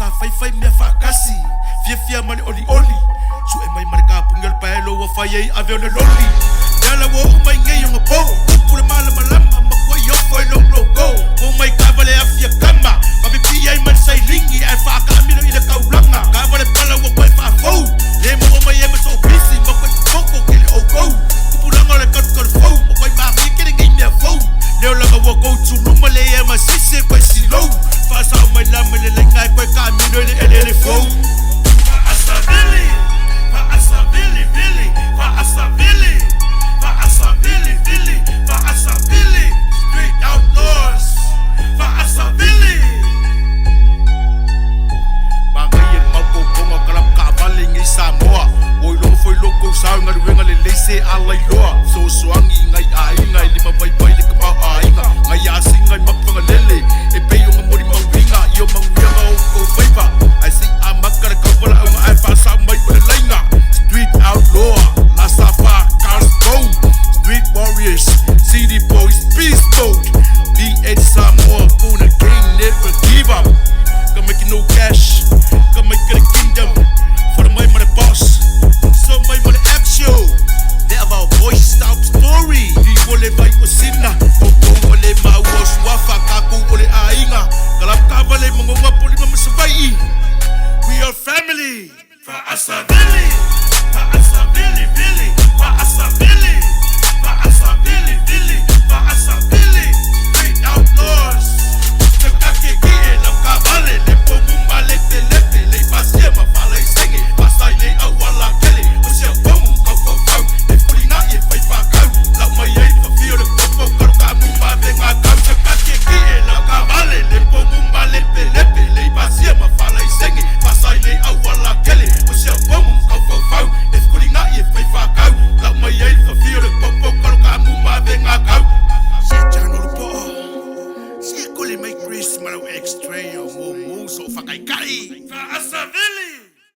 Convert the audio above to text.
sa fai me fakasi fia mali oli su e mai marka pungel paelo wa fai ave le loli yala wo mai ngai ngo po pula mala malamba makwa yo foi lo go mo mai kavale afia kama mabi pia man sai lingi ai fa kamino ila kaulanga kavale pala wo kwai fa fo le mo mai e so busy mo kwai koko kile o go pulanga le kat fo mo kwai ma kile ngai me fo le la wo go tu numa le e ma sisi kwai silo fa sa mai la me le ngai kwai kamino ele fo Asavili, Street Outlaws, Asavili. Mangayin mauko konga kalap kavali ngi Samoa. Oi lo foi loco sa ngal wenga le lese alai loa. So swangi ngai ai lima bai le ka ai ngai asingai mapanga lele. E pe yo ngamori mawinga yo mangwanga o ko faiva. I see amakara kapola au ai fa sa mai le lainga. Street Outlaw, La Safa, Carlsbad, Street Warriors, City Boys, Beast Mode, B8 Samoa, Puna King, never give up. Come making no cash, come making a kingdom, for the money my boss, so my money action. They have our voice stop story. Di wole vai osina, opo wole ma was wafa kaku wole ainga. Kalap kavale mongo wapoli mama savai. We are family, for Asavili.